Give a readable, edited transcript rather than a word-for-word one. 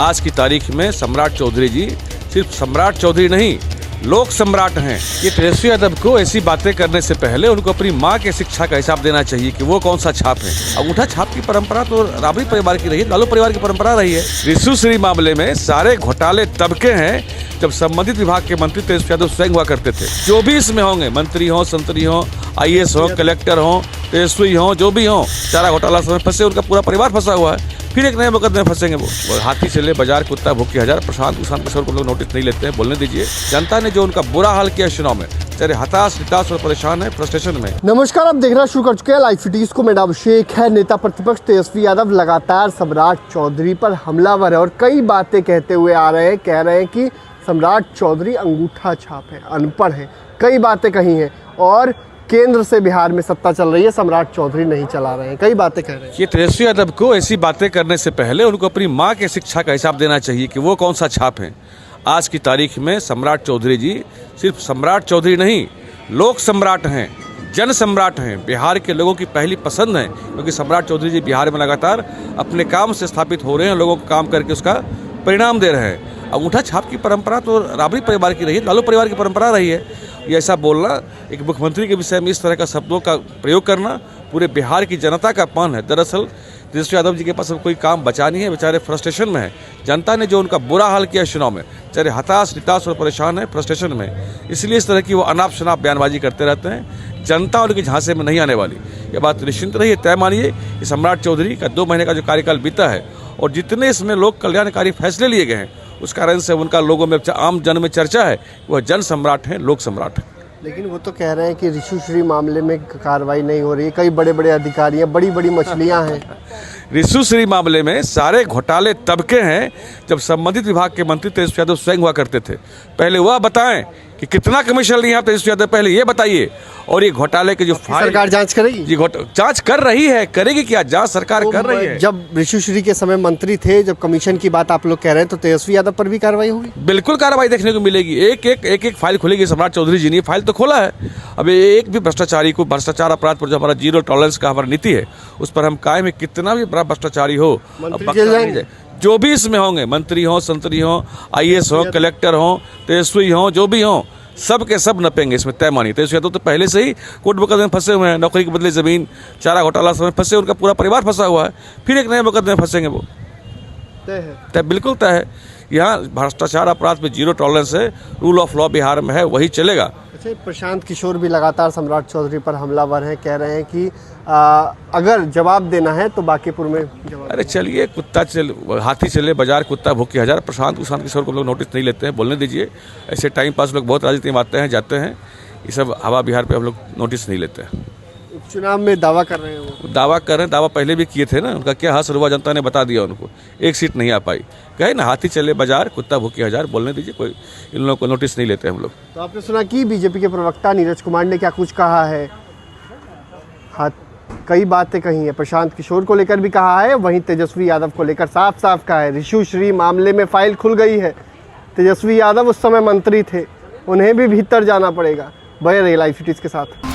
आज की तारीख में सम्राट चौधरी जी सिर्फ सम्राट चौधरी नहीं, लोक सम्राट हैं। ये तेजस्वी यादव को ऐसी बातें करने से पहले उनको अपनी माँ के शिक्षा का हिसाब देना चाहिए कि वो कौन सा छाप है। अंगूठा छाप की परंपरा तो राबड़ी परिवार की रही है, लालू परिवार की परंपरा रही है। रिशुश्री मामले में सारे घोटाले तब के हैं जब संबंधित विभाग के मंत्री तेजस्वी यादव स्वयं हुआ करते थे। जो भी इसमें होंगे, मंत्री हों, संतरी हों, IAS हो, कलेक्टर हों, तेजस्वी हों, जो भी हों, चारा घोटाला समय फंसे, उनका पूरा परिवार फंसा हुआ है। फिर एक नए मुकदमे में फंसेंगे वो। हाथी चले बाजार, कुत्ता भूखे हजार। प्रशांत किशोर को लोग नोटिस नहीं लेते हैं, बोलने दीजिए। जनता ने जो उनका बुरा हाल किया चुनाव में, चाहे हताश, निराश और परेशान है, फ्रस्ट्रेशन में। नमस्कार, आप देखना शुरू कर चुके हैं लाइव सिटीज को। मेरा अभिषेक है। नेता प्रतिपक्ष तेजस्वी यादव लगातार सम्राट चौधरी पर हमलावर है और कई बातें कहते हुए आ रहे हैं। कह रहे हैं कि सम्राट चौधरी अंगूठा छाप है, अनपढ़ है, कई बातें कही हैं और केंद्र से बिहार में सत्ता चल रही है, सम्राट चौधरी नहीं चला रहे हैं, कई बातें कह रहे हैं। ये तेजस्वी यादव को ऐसी बातें करने से पहले उनको अपनी माँ के शिक्षा का हिसाब देना चाहिए कि वो कौन सा छाप है। आज की तारीख में सम्राट चौधरी जी सिर्फ सम्राट चौधरी नहीं, लोक सम्राट हैं, जन सम्राट हैं। बिहार के लोगों की पहली पसंद है, क्योंकि सम्राट चौधरी जी बिहार में लगातार अपने काम से स्थापित हो रहे हैं, लोगों को काम करके उसका परिणाम दे रहे हैं। अंगूठा छाप की परंपरा तो राबड़ी परिवार की रही है, लालू परिवार की परंपरा रही है। ये ऐसा बोलना, एक मुख्यमंत्री के विषय में इस तरह का शब्दों का प्रयोग करना पूरे बिहार की जनता का अपमान है। दरअसल तेजस्वी यादव जी के पास अब कोई काम बचा नहीं है, बेचारे फ्रस्ट्रेशन में है। जनता ने जो उनका बुरा हाल किया चुनाव में, चाहे हताश, निराश और परेशान है, फ्रस्ट्रेशन में, इसलिए इस तरह की वो अनाप शनाप बयानबाजी करते रहते हैं। जनता उनके झांसे में नहीं आने वाली, ये बात निश्चिंत रहिए, तय मानिए कि सम्राट चौधरी का 2 महीने का जो कार्यकाल बीता है और जितने इसमें लोक कल्याणकारी फैसले लिए गए हैं, उस कारण से उनका लोगों में, आम जन में चर्चा है, वह जन सम्राट हैं, लोक सम्राट हैं। लेकिन वो तो कह रहे हैं कि रिशुश्री मामले में कार्रवाई नहीं हो रही है, कई बड़े बड़े अधिकारी हैं, बड़ी बड़ी मछलियां हैं। रिशुश्री मामले में सारे घोटाले तब के हैं जब संबंधित विभाग के मंत्री तेजस्वी यादव स्वयं हुआ करते थे। पहले वह बताएं कि कितना कमीशन लिया तेजस्वी यादव, पहले ये बताइए। और ये घोटाले के जो सरकार जांच करेगी, जी जांच कर रही है, करेगी क्या? जांच सरकार कर रही है। जब रिशुश्री के समय मंत्री थे, जब कमीशन की बात आप लोग कह रहे हैं, तो तेजस्वी यादव पर भी कार्रवाई होगी? बिल्कुल कार्रवाई देखने को मिलेगी। एक फाइल खुलेगी। सम्राट चौधरी जी ने फाइल तो खोला है। अब एक भी भ्रष्टाचारी को, भ्रष्टाचार अपराध पर जो हमारा 0 टॉलरेंस का हमारी नीति है, उस पर हम कायम है। कितना भी बड़ा भ्रष्टाचारी हो, जो भी इसमें होंगे, मंत्री हों, संतरी हों, IAS हो, कलेक्टर हों, तेजस्वी हों, जो भी हों, सब के सब नपेंगे इसमें, तय मानिए। तेजस्वी यादव तो पहले से ही कोर्ट मुकदमे में फंसे हुए हैं। नौकरी के बदले जमीन, चारा घोटाला समय फंसे, उनका पूरा परिवार फंसा हुआ है। फिर एक नए मुकदमे में फंसेंगे वो, तय बिल्कुल तय है। यहाँ भ्रष्टाचार अपराध में 0 टॉलरेंस है, रूल ऑफ लॉ बिहार में है, वही चलेगा। अच्छा, प्रशांत किशोर भी लगातार सम्राट चौधरी पर हमलावर हैं, कह रहे हैं कि अगर जवाब देना है तो बांकीपुर में जवाब। अरे चलिए, हाथी चले बाजार, कुत्ता भूखे हजार। प्रशांत किशोर को लोग नोटिस नहीं लेते हैं, बोलने दीजिए। ऐसे टाइम पास लोग बहुत राजनीति में आते हैं, जाते हैं, ये सब हवा बिहार पे हम लोग नोटिस नहीं लेते हैं। उपचुनाव में दावा कर रहे हैं, वो दावा कर रहे हैं। दावा पहले भी किए थे ना, उनका क्या हासिल हुआ जनता ने बता दिया उनको। 1 सीट नहीं आ पाई। कहे ना, हाथी चले बाजार, कुत्ता भूखे हजार, बोलने दीजिए। कोई इन लोगों को नोटिस नहीं लेते हम लोग। तो आपने सुना कि बीजेपी के प्रवक्ता नीरज कुमार ने क्या कुछ कहा है, कई बातें कही हैं। प्रशांत किशोर को लेकर भी कहा है, वहीं तेजस्वी यादव को लेकर साफ साफ कहा है। रिशुश्री मामले में फाइल खुल गई है, तेजस्वी यादव उस समय मंत्री थे, उन्हें भी भीतर जाना पड़ेगा। बने रहिए लाइव सिटीज के साथ।